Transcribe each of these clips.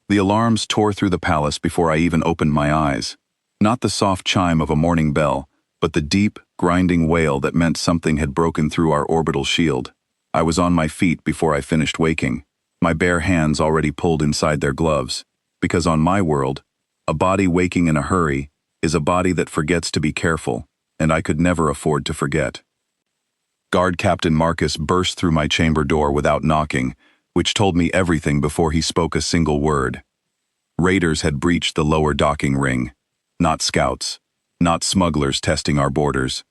The alarms tore through the palace before I even opened my eyes. Not the soft chime of a morning bell, but the deep, grinding wail that meant something had broken through our orbital shield. I was on my feet before I finished waking, my bare hands already pulled inside their gloves, because on my world, a body waking in a hurry is a body that forgets to be careful, and I could never afford to forget. Guard Captain Marcus burst through my chamber door without knocking, which told me everything before he spoke a single word. Raiders had breached the lower docking ring. Not scouts, not smugglers testing our borders.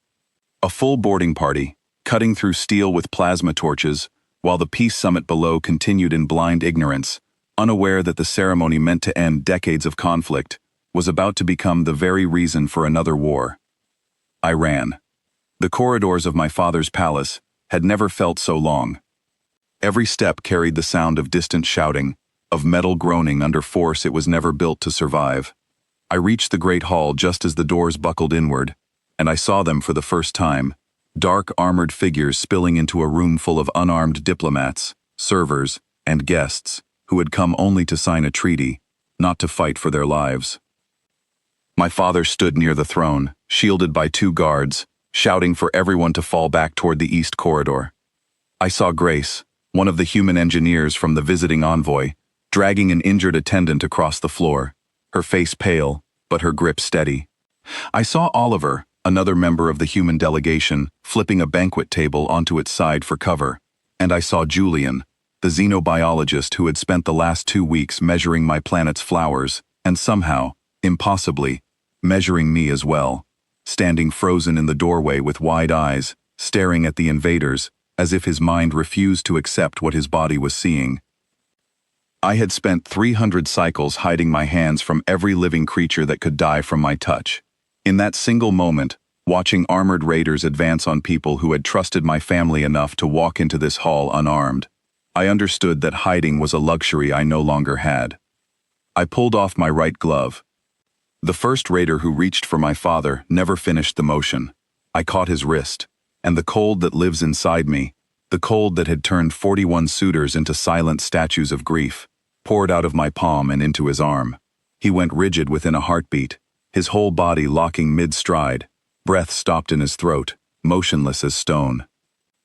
A full boarding party, cutting through steel with plasma torches, while the peace summit below continued in blind ignorance, unaware that the ceremony meant to end decades of conflict, was about to become the very reason for another war. I ran. The corridors of my father's palace had never felt so long. Every step carried the sound of distant shouting, of metal groaning under force it was never built to survive. I reached the great hall just as the doors buckled inward, and I saw them for the first time, dark armored figures spilling into a room full of unarmed diplomats, servers, and guests, who had come only to sign a treaty, not to fight for their lives. My father stood near the throne, shielded by 2 guards, shouting for everyone to fall back toward the east corridor. I saw Grace, one of the human engineers from the visiting envoy, dragging an injured attendant across the floor, her face pale, but her grip steady. I saw Oliver, another member of the human delegation, flipping a banquet table onto its side for cover, and I saw Julian, the xenobiologist who had spent the last 2 weeks measuring my planet's flowers, and somehow, impossibly, measuring me as well, standing frozen in the doorway with wide eyes, staring at the invaders, as if his mind refused to accept what his body was seeing. I had spent 300 cycles hiding my hands from every living creature that could die from my touch. In that single moment, watching armored raiders advance on people who had trusted my family enough to walk into this hall unarmed, I understood that hiding was a luxury I no longer had. I pulled off my right glove. The first raider who reached for my father never finished the motion. I caught his wrist, and the cold that lives inside me, the cold that had turned 41 suitors into silent statues of grief, poured out of my palm and into his arm. He went rigid within a heartbeat, his whole body locking mid-stride, breath stopped in his throat, motionless as stone.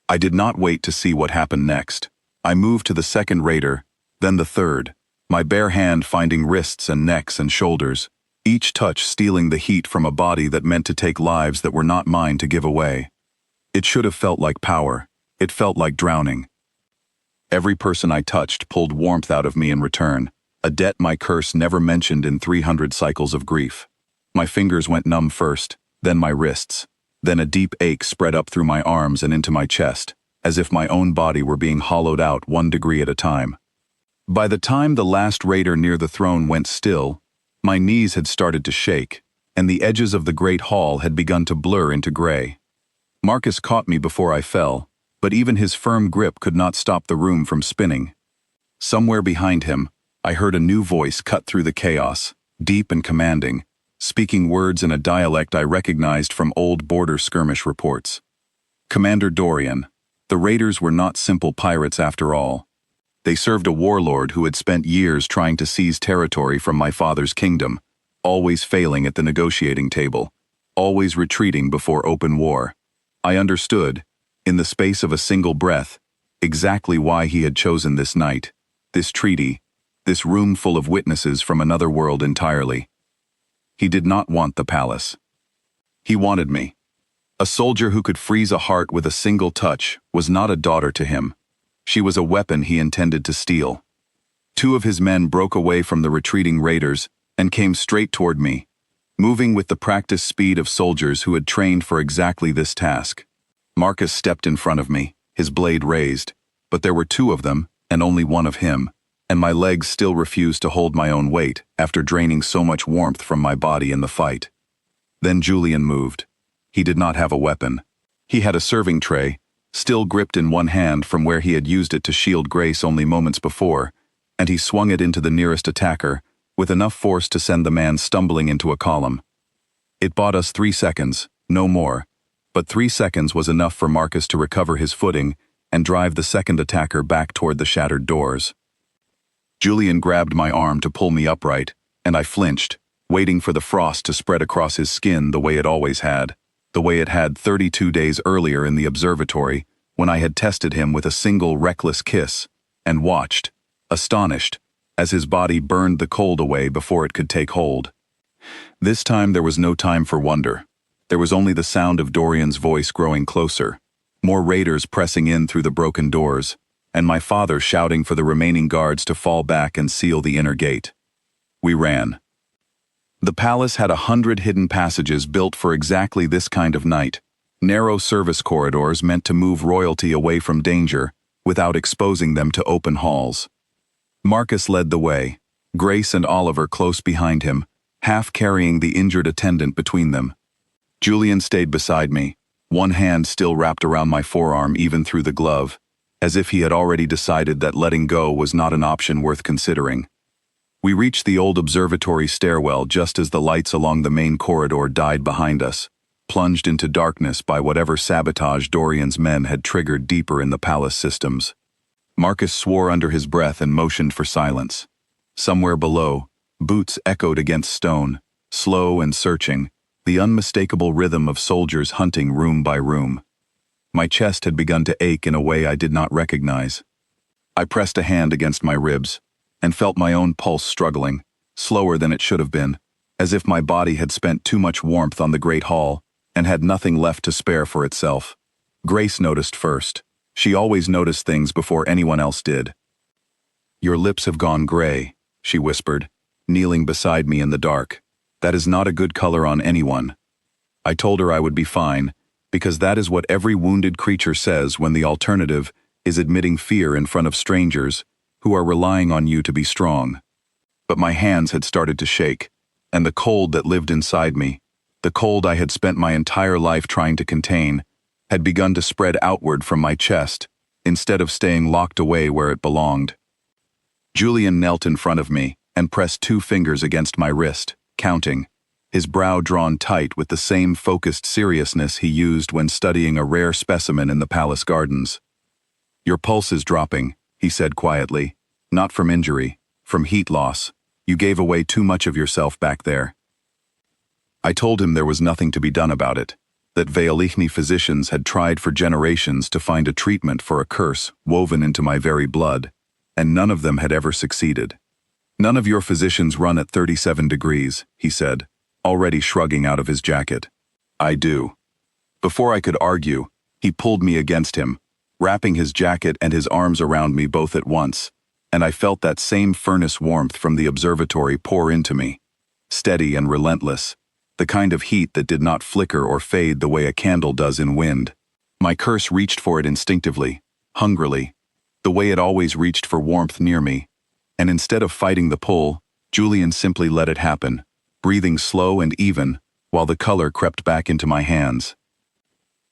I did not wait to see what happened next. I moved to the second raider, then the third, my bare hand finding wrists and necks and shoulders, each touch stealing the heat from a body that meant to take lives that were not mine to give away. It should have felt like power. It felt like drowning. Every person I touched pulled warmth out of me in return, a debt my curse never mentioned in 300 cycles of grief. My fingers went numb first, then my wrists, then a deep ache spread up through my arms and into my chest, as if my own body were being hollowed out 1 degree at a time. By the time the last raider near the throne went still, my knees had started to shake, and the edges of the great hall had begun to blur into gray. Marcus caught me before I fell, but even his firm grip could not stop the room from spinning. Somewhere behind him, I heard a new voice cut through the chaos, deep and commanding, speaking words in a dialect I recognized from old border skirmish reports. Commander Dorian, the raiders were not simple pirates after all. They served a warlord who had spent years trying to seize territory from my father's kingdom, always failing at the negotiating table, always retreating before open war. I understood, in the space of a single breath, exactly why he had chosen this night, this treaty, this room full of witnesses from another world entirely. He did not want the palace. He wanted me. A soldier who could freeze a heart with a single touch was not a daughter to him. She was a weapon he intended to steal. 2 of his men broke away from the retreating raiders and came straight toward me, moving with the practiced speed of soldiers who had trained for exactly this task. Marcus stepped in front of me, his blade raised, but there were 2 of them, and only 1 of him, and my legs still refused to hold my own weight after draining so much warmth from my body in the fight. Then Julian moved. He did not have a weapon. He had a serving tray, still gripped in one hand from where he had used it to shield Grace only moments before, and he swung it into the nearest attacker, with enough force to send the man stumbling into a column. It bought us 3 seconds, no more, but 3 seconds was enough for Marcus to recover his footing and drive the second attacker back toward the shattered doors. Julian grabbed my arm to pull me upright, and I flinched, waiting for the frost to spread across his skin the way it always had, the way it had 32 days earlier in the observatory, when I had tested him with a single reckless kiss, and watched, astonished, as his body burned the cold away before it could take hold. This time there was no time for wonder. There was only the sound of Dorian's voice growing closer, more raiders pressing in through the broken doors, and my father shouting for the remaining guards to fall back and seal the inner gate. We ran. The palace had 100 hidden passages built for exactly this kind of night, narrow service corridors meant to move royalty away from danger without exposing them to open halls. Marcus led the way, Grace and Oliver close behind him, half carrying the injured attendant between them. Julian stayed beside me, one hand still wrapped around my forearm even through the glove, as if he had already decided that letting go was not an option worth considering. We reached the old observatory stairwell just as the lights along the main corridor died behind us, plunged into darkness by whatever sabotage Dorian's men had triggered deeper in the palace systems. Marcus swore under his breath and motioned for silence. Somewhere below, boots echoed against stone, slow and searching, the unmistakable rhythm of soldiers hunting room by room. My chest had begun to ache in a way I did not recognize. I pressed a hand against my ribs, and felt my own pulse struggling, slower than it should have been, as if my body had spent too much warmth on the great hall and had nothing left to spare for itself. Grace noticed first. She always noticed things before anyone else did. "Your lips have gone gray," she whispered, kneeling beside me in the dark. "That is not a good color on anyone." I told her I would be fine, because that is what every wounded creature says when the alternative is admitting fear in front of strangers who are relying on you to be strong. But my hands had started to shake, and the cold that lived inside me, the cold I had spent my entire life trying to contain, had begun to spread outward from my chest, instead of staying locked away where it belonged. Julian knelt in front of me and pressed 2 fingers against my wrist, counting, his brow drawn tight with the same focused seriousness he used when studying a rare specimen in the palace gardens. "Your pulse is dropping," he said quietly. "Not from injury, from heat loss. You gave away too much of yourself back there." I told him there was nothing to be done about it, that Veilichni physicians had tried for generations to find a treatment for a curse woven into my very blood, and none of them had ever succeeded. "None of your physicians run at 37 degrees, he said, already shrugging out of his jacket. "I do." Before I could argue, he pulled me against him, wrapping his jacket and his arms around me both at once, and I felt that same furnace warmth from the observatory pour into me, steady and relentless, the kind of heat that did not flicker or fade the way a candle does in wind. My curse reached for it instinctively, hungrily, the way it always reached for warmth near me, and instead of fighting the pull, Julian simply let it happen, breathing slow and even, while the color crept back into my hands.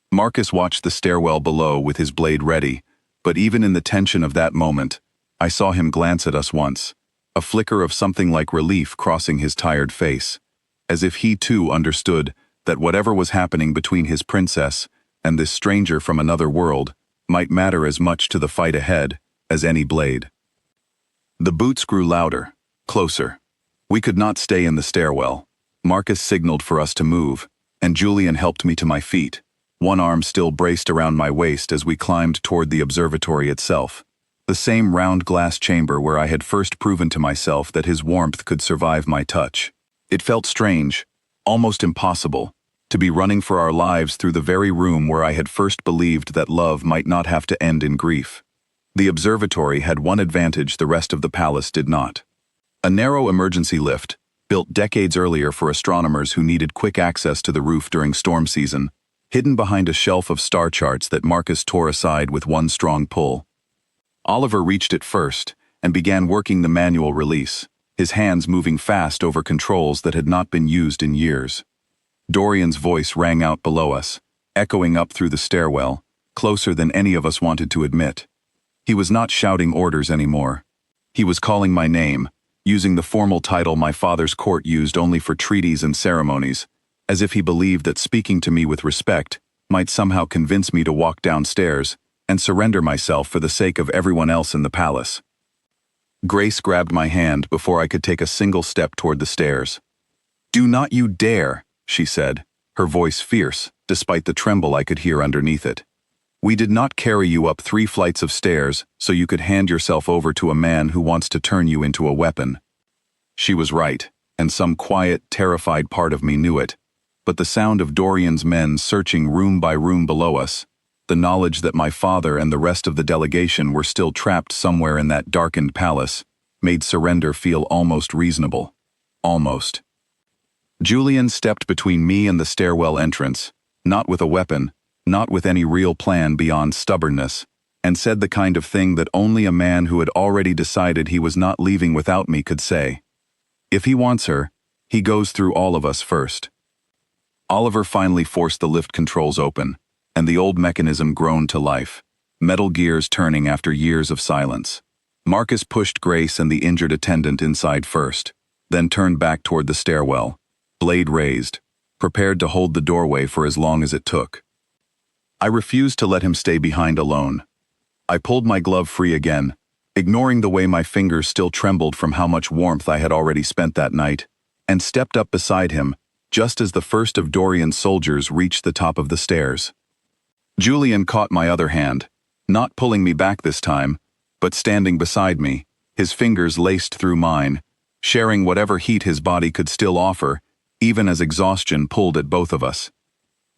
Marcus watched the stairwell below with his blade ready, but even in the tension of that moment, I saw him glance at us once, a flicker of something like relief crossing his tired face, as if he too understood that whatever was happening between his princess and this stranger from another world might matter as much to the fight ahead as any blade. The boots grew louder, closer. We could not stay in the stairwell. Marcus signaled for us to move, and Julian helped me to my feet, one arm still braced around my waist as we climbed toward the observatory itself, the same round glass chamber where I had first proven to myself that his warmth could survive my touch. It felt strange, almost impossible, to be running for our lives through the very room where I had first believed that love might not have to end in grief. The observatory had one advantage the rest of the palace did not. A narrow emergency lift, built decades earlier for astronomers who needed quick access to the roof during storm season, hidden behind a shelf of star charts that Marcus tore aside with one strong pull. Oliver reached it first and began working the manual release, his hands moving fast over controls that had not been used in years. Dorian's voice rang out below us, echoing up through the stairwell, closer than any of us wanted to admit. He was not shouting orders anymore. He was calling my name, using the formal title my father's court used only for treaties and ceremonies, as if he believed that speaking to me with respect might somehow convince me to walk downstairs and surrender myself for the sake of everyone else in the palace. Grace grabbed my hand before I could take a single step toward the stairs. "Do not you dare," she said, her voice fierce, despite the tremble I could hear underneath it. "We did not carry you up 3 flights of stairs so you could hand yourself over to a man who wants to turn you into a weapon." She was right, and some quiet, terrified part of me knew it. But the sound of Dorian's men searching room by room below us, the knowledge that my father and the rest of the delegation were still trapped somewhere in that darkened palace, made surrender feel almost reasonable. Almost. Julian stepped between me and the stairwell entrance, not with a weapon, not with any real plan beyond stubbornness, and said the kind of thing that only a man who had already decided he was not leaving without me could say. If he wants her, he goes through all of us first. Oliver finally forced the lift controls open, and the old mechanism groaned to life, metal gears turning after years of silence. Marcus pushed Grace and the injured attendant inside first, then turned back toward the stairwell, blade raised, prepared to hold the doorway for as long as it took. I refused to let him stay behind alone. I pulled my glove free again, ignoring the way my fingers still trembled from how much warmth I had already spent that night, and stepped up beside him, just as the first of Dorian's soldiers reached the top of the stairs. Julian caught my other hand, not pulling me back this time, but standing beside me, his fingers laced through mine, sharing whatever heat his body could still offer, even as exhaustion pulled at both of us.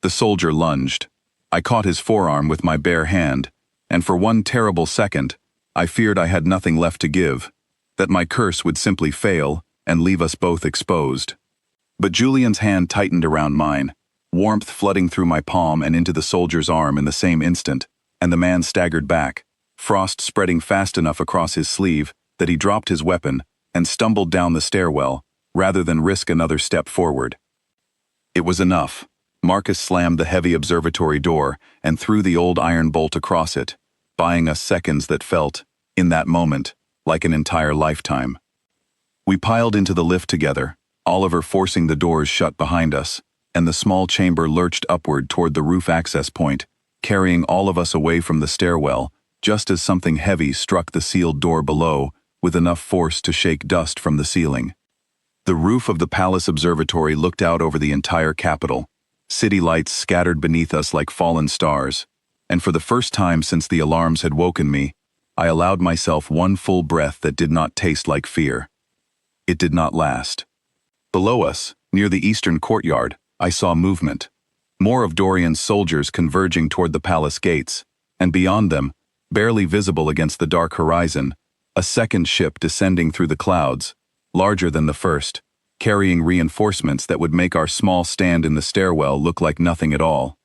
The soldier lunged. I caught his forearm with my bare hand, and for one terrible second, I feared I had nothing left to give, that my curse would simply fail and leave us both exposed. But Julian's hand tightened around mine, warmth flooding through my palm and into the soldier's arm in the same instant, and the man staggered back, frost spreading fast enough across his sleeve that he dropped his weapon and stumbled down the stairwell, rather than risk another step forward. It was enough. Marcus slammed the heavy observatory door and threw the old iron bolt across it, buying us seconds that felt, in that moment, like an entire lifetime. We piled into the lift together, Oliver forcing the doors shut behind us, and the small chamber lurched upward toward the roof access point, carrying all of us away from the stairwell, just as something heavy struck the sealed door below, with enough force to shake dust from the ceiling. The roof of the palace observatory looked out over the entire capital, city lights scattered beneath us like fallen stars, and for the first time since the alarms had woken me, I allowed myself one full breath that did not taste like fear. It did not last. Below us, near the eastern courtyard, I saw movement. More of Dorian's soldiers converging toward the palace gates, and beyond them, barely visible against the dark horizon, a second ship descending through the clouds, larger than the first, carrying reinforcements that would make our small stand in the stairwell look like nothing at all.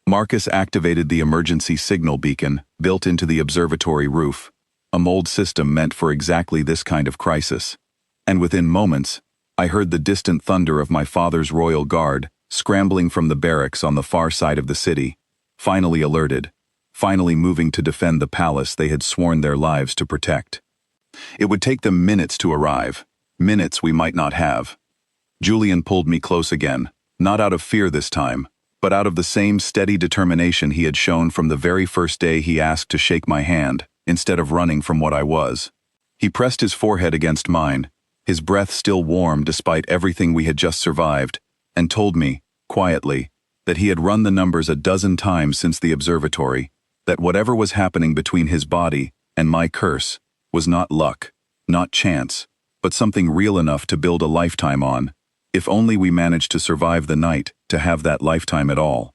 Marcus activated the emergency signal beacon built into the observatory roof, a mold system meant for exactly this kind of crisis. And within moments, I heard the distant thunder of my father's royal guard scrambling from the barracks on the far side of the city, finally alerted, finally moving to defend the palace they had sworn their lives to protect. It would take them minutes to arrive, minutes we might not have. Julian pulled me close again, not out of fear this time, but out of the same steady determination he had shown from the very first day he asked to shake my hand, instead of running from what I was. He pressed his forehead against mine, his breath still warm despite everything we had just survived, and told me, quietly, that he had run the numbers a dozen times since the observatory, that whatever was happening between his body and my curse was not luck, not chance, but something real enough to build a lifetime on, if only we managed to survive the night to have that lifetime at all.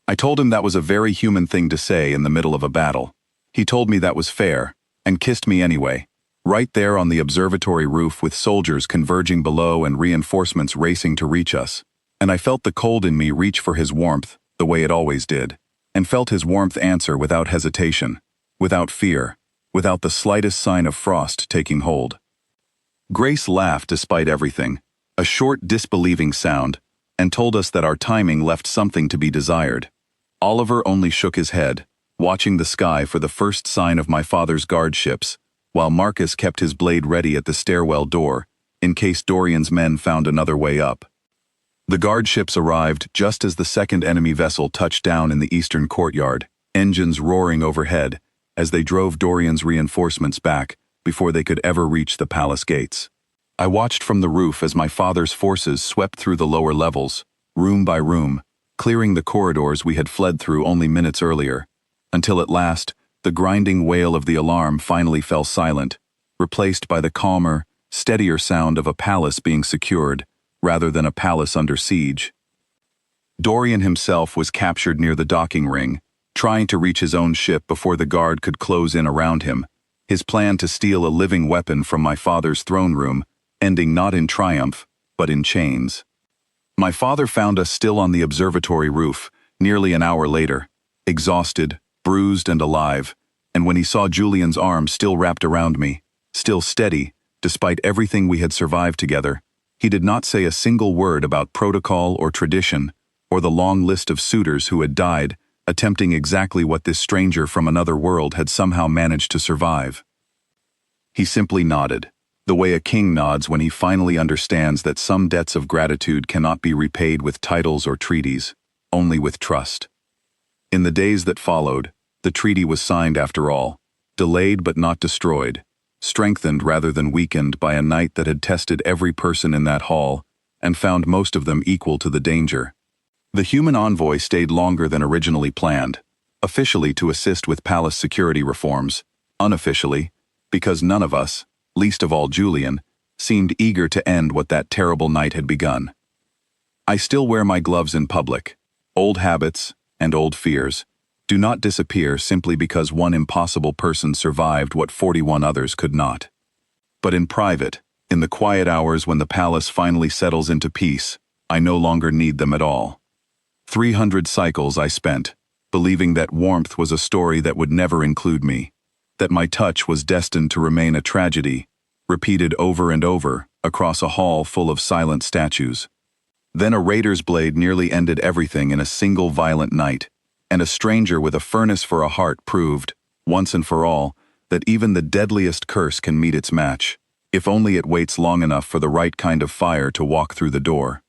I told him that was a very human thing to say in the middle of a battle. He told me that was fair, and kissed me anyway, right there on the observatory roof with soldiers converging below and reinforcements racing to reach us, and I felt the cold in me reach for his warmth, the way it always did, and felt his warmth answer without hesitation, without fear, without the slightest sign of frost taking hold. Grace laughed despite everything, a short disbelieving sound, and told us that our timing left something to be desired. Oliver only shook his head, watching the sky for the first sign of my father's guard ships, while Marcus kept his blade ready at the stairwell door, in case Dorian's men found another way up. The guard ships arrived just as the second enemy vessel touched down in the eastern courtyard, engines roaring overhead, as they drove Dorian's reinforcements back, before they could ever reach the palace gates. I watched from the roof as my father's forces swept through the lower levels, room by room, clearing the corridors we had fled through only minutes earlier, until at last, the grinding wail of the alarm finally fell silent, replaced by the calmer, steadier sound of a palace being secured, rather than a palace under siege. Dorian himself was captured near the docking ring, trying to reach his own ship before the guard could close in around him, his plan to steal a living weapon from my father's throne room, ending not in triumph, but in chains. My father found us still on the observatory roof, nearly an hour later, exhausted, bruised and alive, and when he saw Julian's arm still wrapped around me, still steady, despite everything we had survived together, he did not say a single word about protocol or tradition, or the long list of suitors who had died, attempting exactly what this stranger from another world had somehow managed to survive. He simply nodded, the way a king nods when he finally understands that some debts of gratitude cannot be repaid with titles or treaties, only with trust. In the days that followed, the treaty was signed after all, delayed but not destroyed, strengthened rather than weakened by a night that had tested every person in that hall and found most of them equal to the danger. The human envoy stayed longer than originally planned, officially to assist with palace security reforms, unofficially, because none of us, least of all Julian, seemed eager to end what that terrible night had begun. I still wear my gloves in public. Old habits and old fears do not disappear simply because one impossible person survived what 41 others could not. But in private, in the quiet hours when the palace finally settles into peace, I no longer need them at all. 300 cycles I spent, believing that warmth was a story that would never include me, that my touch was destined to remain a tragedy, repeated over and over across a hall full of silent statues. Then a raider's blade nearly ended everything in a single violent night, and a stranger with a furnace for a heart proved, once and for all, that even the deadliest curse can meet its match, if only it waits long enough for the right kind of fire to walk through the door.